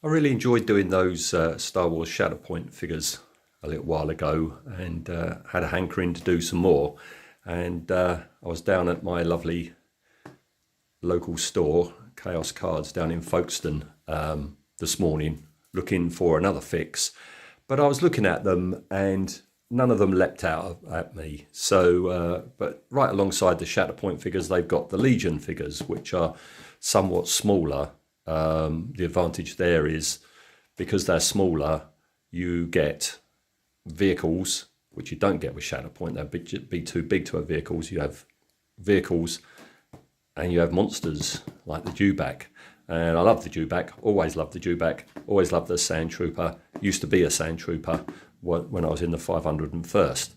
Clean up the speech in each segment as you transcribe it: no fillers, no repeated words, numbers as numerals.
I really enjoyed doing those Star Wars Shatterpoint figures a little while ago, and had a hankering to do some more. And I was down at my lovely local store, Chaos Cards, down in Folkestone this morning, looking for another fix. But I was looking at them and none of them leapt out at me. So, but right alongside the Shatterpoint figures, they've got the Legion figures, which are somewhat smaller. The advantage there is because they're smaller, you get vehicles, which you don't get with Shatterpoint. They'd be too big to have vehicles. You have vehicles and you have monsters like the Dewback. And I love the Dewback, always loved the Dewback, always loved the Sandtrooper. Used to be a Sandtrooper when I was in the 501st.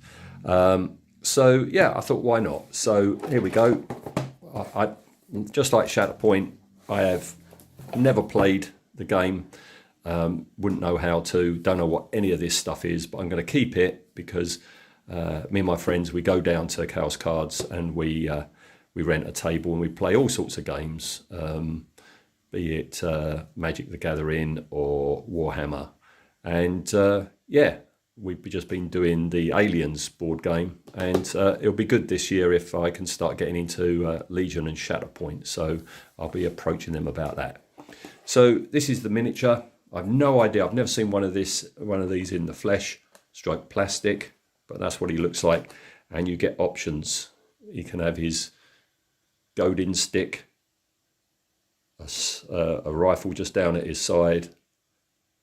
So yeah, I thought, why not? So here we go. I just like Shatterpoint, I have never played the game, wouldn't know how to, don't know what any of this stuff is, but I'm going to keep it because me and my friends, we go down to Chaos Cards and we rent a table and we play all sorts of games, be it Magic the Gathering or Warhammer. And yeah, we've just been doing the Aliens board game, and it'll be good this year if I can start getting into Legion and Shatterpoint. So I'll be approaching them about that. So this is the miniature. I've no idea. I've never seen one of these in the flesh, stroke plastic, but that's what he looks like. And you get options. He can have his goading stick, a rifle just down at his side,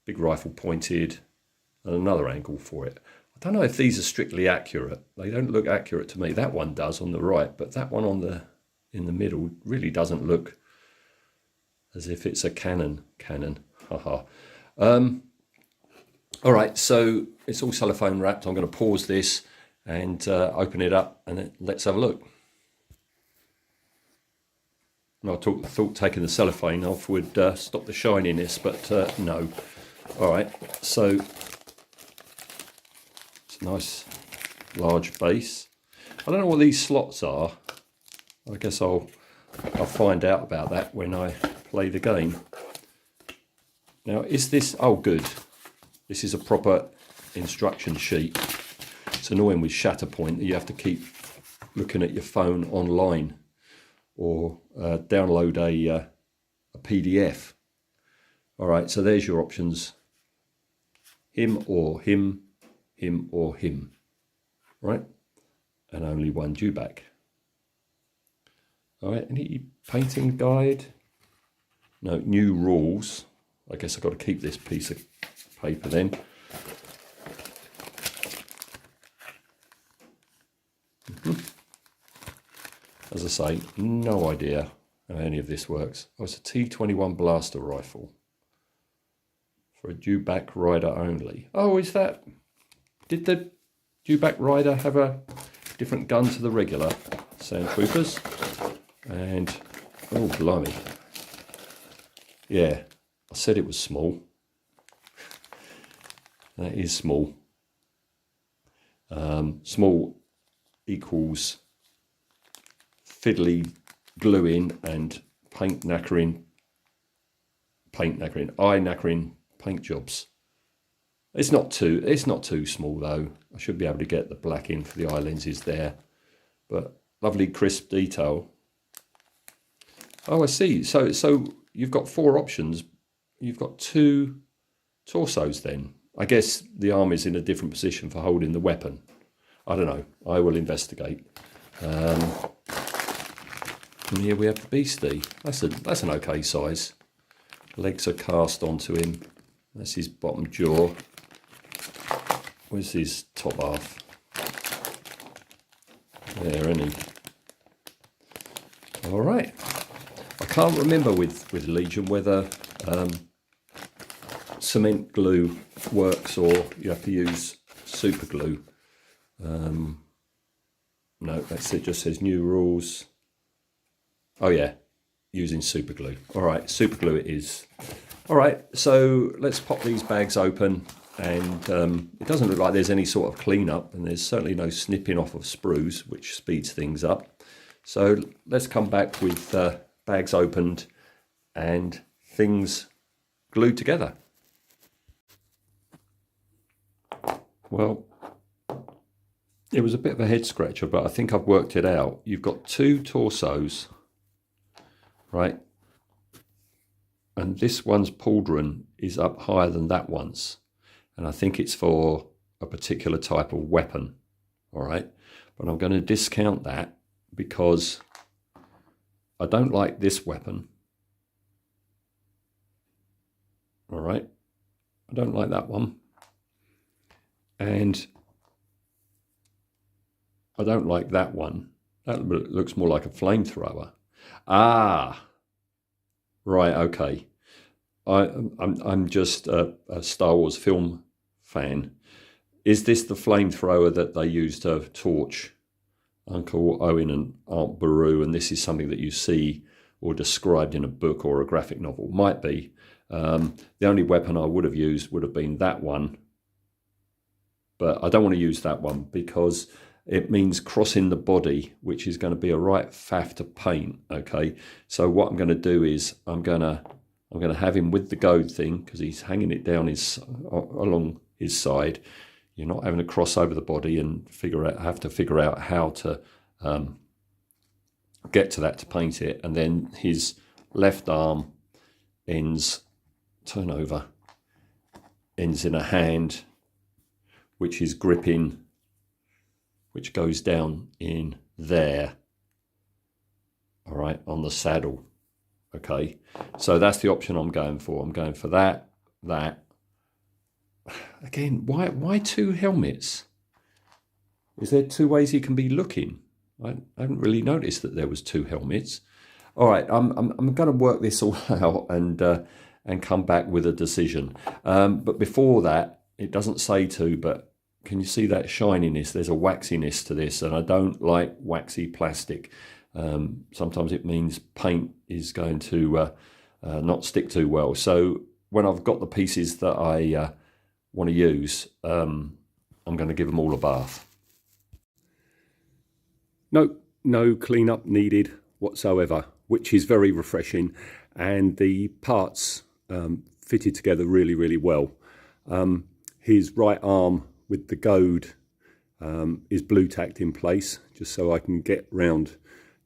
big rifle pointed, and another angle for it. I don't know if these are strictly accurate. They don't look accurate to me. That one does on the right, but that one in the middle really doesn't look as if it's a cannon. Haha. All right, so it's all cellophane wrapped. I'm going to pause this and open it up, and then let's have a look. And I thought taking the cellophane off would stop the shininess, but no. All right, so it's a nice large base. I don't know what these slots are. I guess I'll find out about that when I play the game. Now, is this, oh good, this is a proper instruction sheet. It's annoying with Shatterpoint that you have to keep looking at your phone online or download a PDF. All right, so there's your options. Him or him, him or him, right? And only one Dewback. All right, any painting guide? No, new rules. I guess I've got to keep this piece of paper then. As I say, no idea how any of this works. Oh, it's a T21 blaster rifle for a Dewback rider only. Oh, is that, did the Dewback rider have a different gun to the regular Sandtroopers? And, oh blimey. Yeah, I said it was small. That is small. Small equals fiddly gluing and eye knackering paint jobs. It's not too small though. I should be able to get the black in for the eye lenses there, but lovely crisp detail. Oh, I see. So you've got 4 options. You've got 2 torsos then. I guess the arm is in a different position for holding the weapon. I don't know. I will investigate. And here we have the beastie. That's an okay size. Legs are cast onto him. That's his bottom jaw. Where's his top half? There, isn't he? All right. I can't remember with Legion whether cement glue works or you have to use super glue. No, that's it. Just says new rules. Oh yeah, using super glue. All right, super glue it is. All right, so let's pop these bags open, and it doesn't look like there's any sort of cleanup, and there's certainly no snipping off of sprues, which speeds things up. So let's come back with bags opened and things glued together. Well, it was a bit of a head scratcher, but I think I've worked it out. You've got two torsos, right? And this one's pauldron is up higher than that one's. And I think it's for a particular type of weapon, all right? But I'm going to discount that because I don't like this weapon, all right? I don't like that one. And I don't like that one. That looks more like a flamethrower. Ah, right, okay. I'm just a Star Wars film fan. Is this the flamethrower that they used to torch Uncle Owen and Aunt Beru? And this is something that you see or described in a book or a graphic novel? Might be. The only weapon I would have used would have been that one. But I don't want to use that one because it means crossing the body, which is going to be a right faff to paint, okay? So what I'm going to do is I'm going to have him with the goad thing because he's hanging it down along his side. You're not having to cross over the body and have to figure out how to get to that to paint it. And then his left arm ends in a hand, which is gripping, which goes down in there, all right, on the saddle. Okay, so that's the option I'm going for. I'm going for that. Again, why two helmets? Is there two ways he can be looking? I haven't really noticed that there was two helmets. All right, I'm going to work this all out and come back with a decision. But before that, it doesn't say to, but can you see that shininess? There's a waxiness to this, and I don't like waxy plastic. Sometimes it means paint is going to not stick too well. So when I've got the pieces that I want to use, I'm going to give them all a bath. No cleanup needed whatsoever, which is very refreshing, and the parts fitted together really, really well. His right arm with the goad is blue tacked in place, just so I can get round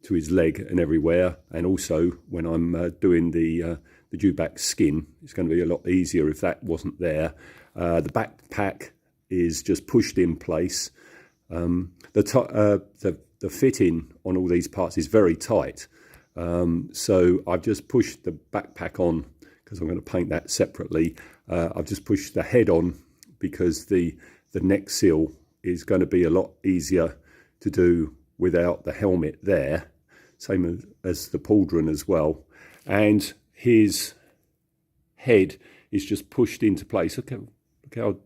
to his leg and everywhere. And also when I'm doing the Dewback skin, it's going to be a lot easier if that wasn't there. The backpack is just pushed in place. The fitting on all these parts is very tight. So I've just pushed the backpack on because I'm going to paint that separately. I've just pushed the head on because the neck seal is going to be a lot easier to do without the helmet there. Same as the pauldron as well. And his head is just pushed into place. Look how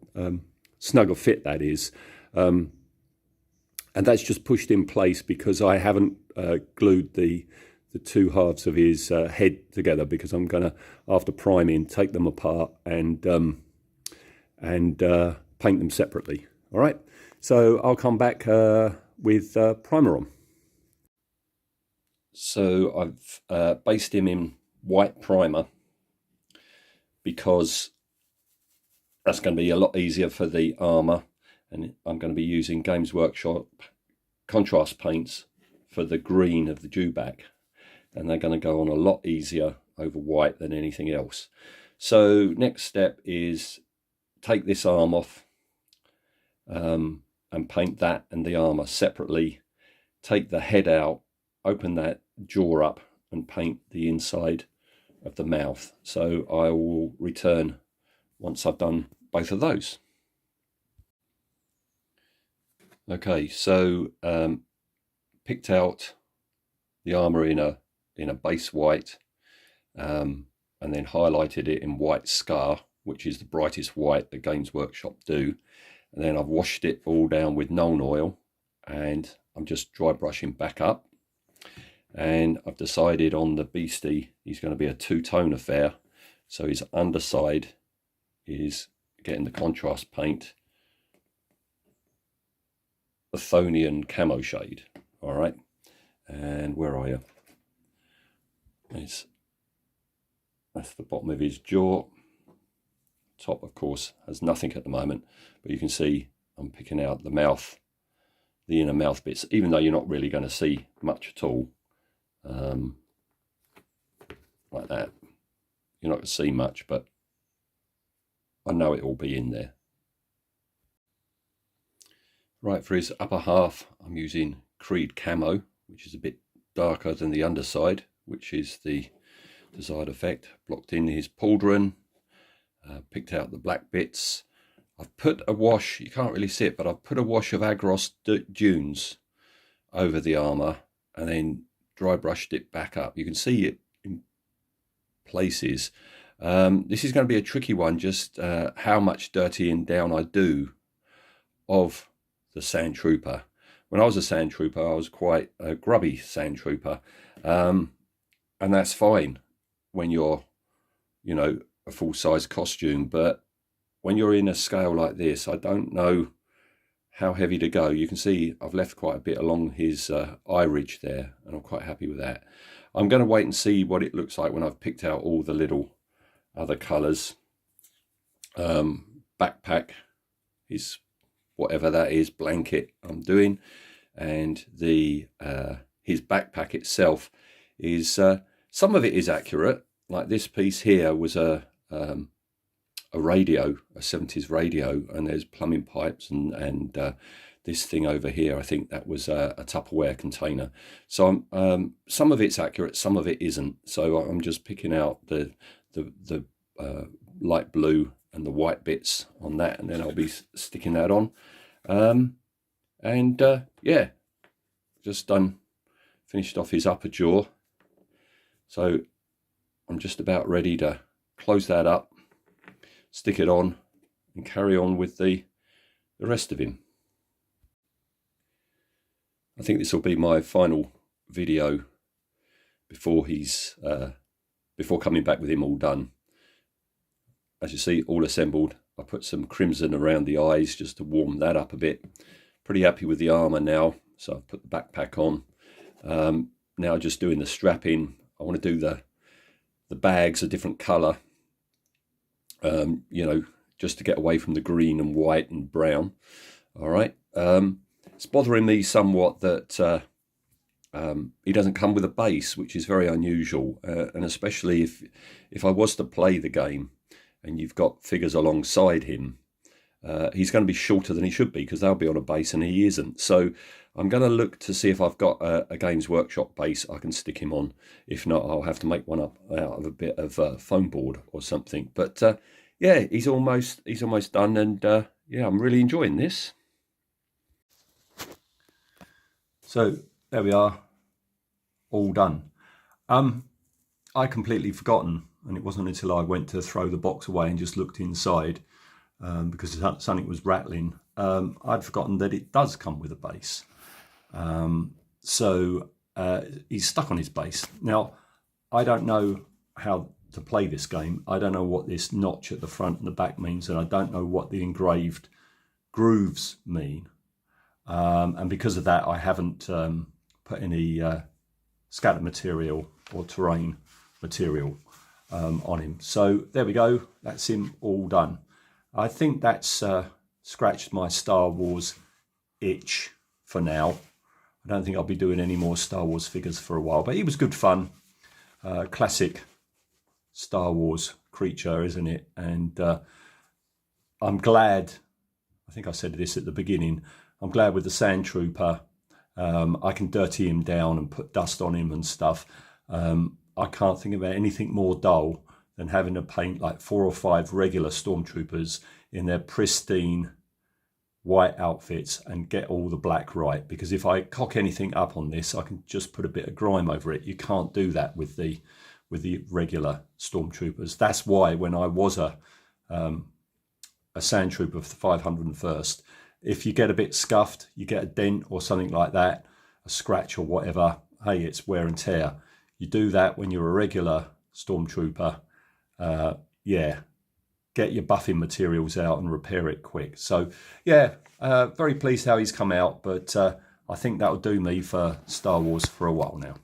snug a fit that is. And that's just pushed in place because I haven't glued the two halves of his head together, because I'm going to, after priming, take them apart and paint them separately. All right, so I'll come back with primer on. So I've based him in white primer because that's going to be a lot easier for the armour, and I'm going to be using Games Workshop contrast paints for the green of the Dewback, and they're going to go on a lot easier over white than anything else. So next step is take this arm off and paint that and the armour separately. Take the head out, open that jaw up and paint the inside of the mouth. So I will return once I've done both of those. Okay, so picked out the armour in a base white, and then highlighted it in white scar, which is the brightest white that Games Workshop do. And then I've washed it all down with Nuln Oil, and I'm just dry brushing back up. And I've decided on the beastie, he's going to be a two-tone affair. So his underside is getting the contrast paint, Athonian camo shade. All right, and where are you? That's the bottom of his jaw. top, of course, has nothing at the moment, but you can see I'm picking out the mouth, the inner mouth bits, even though you're not really going to see much at all. Like that. You're not going to see much, but I know it will be in there. Right, for his upper half, I'm using Creed Camo, which is a bit darker than the underside, which is the desired effect. Blocked in his pauldron, picked out the black bits. I've put a wash, you can't really see it, but I've put a wash of Agros Dunes over the armour and then dry brushed it back up. You can see it in places. This is going to be a tricky one, just how much dirtying down I do of the Sandtrooper. When I was a Sandtrooper, I was quite a grubby Sandtrooper, and that's fine when you're, you know, a full-size costume, but when you're in a scale like this, I don't know how heavy to go. You can see I've left quite a bit along his eye ridge there, and I'm quite happy with that. I'm going to wait and see what it looks like when I've picked out all the little other colours. Backpack is whatever that is, blanket I'm doing, and the his backpack itself is some of it is accurate. Like this piece here was a radio, a 70s radio, and there's plumbing pipes and this thing over here, I think that was a Tupperware container. So some of it's accurate, some of it isn't. So I'm just picking out the light blue and the white bits on that, and then I'll be sticking that on. Yeah, just finished off his upper jaw. So I'm just about ready to close that up, stick it on, and carry on with the rest of him. I think this will be my final video before he's before coming back with him all done. As you see, all assembled. I put some crimson around the eyes just to warm that up a bit. Pretty happy with the armour now, so I've put the backpack on. Now just doing the strapping. I want to do the bags a different colour, you know, just to get away from the green and white and brown. All right. It's bothering me somewhat that he doesn't come with a base, which is very unusual, and especially if I was to play the game and you've got figures alongside him, he's going to be shorter than he should be because they'll be on a base and he isn't. So I'm going to look to see if I've got a Games Workshop base I can stick him on. If not, I'll have to make one up out of a bit of foam board or something. But yeah, he's almost done, and yeah, I'm really enjoying this. So there we are, all done. I completely forgotten, and it wasn't until I went to throw the box away and just looked inside, because something was rattling. I'd forgotten that it does come with a base. So he's stuck on his base. Now, I don't know how to play this game. I don't know what this notch at the front and the back means, and I don't know what the engraved grooves mean. And because of that, I haven't put any scatter material or terrain material on him. So there we go, that's him all done. I think that's scratched my Star Wars itch for now. I don't think I'll be doing any more Star Wars figures for a while, but he was good fun. Classic Star Wars creature, isn't it? And I'm glad, I think I said this at the beginning, I'm glad with the Sandtrooper, I can dirty him down and put dust on him and stuff. I can't think about anything more dull than having to paint like 4 or 5 regular stormtroopers in their pristine white outfits and get all the black right. Because if I cock anything up on this, I can just put a bit of grime over it. You can't do that with the regular stormtroopers. That's why when I was a Sandtrooper for the 501st, if you get a bit scuffed, you get a dent or something like that, a scratch or whatever, hey, it's wear and tear. You do that when you're a regular stormtrooper, yeah, get your buffing materials out and repair it quick. So yeah, very pleased how he's come out, but I think that'll do me for Star Wars for a while now.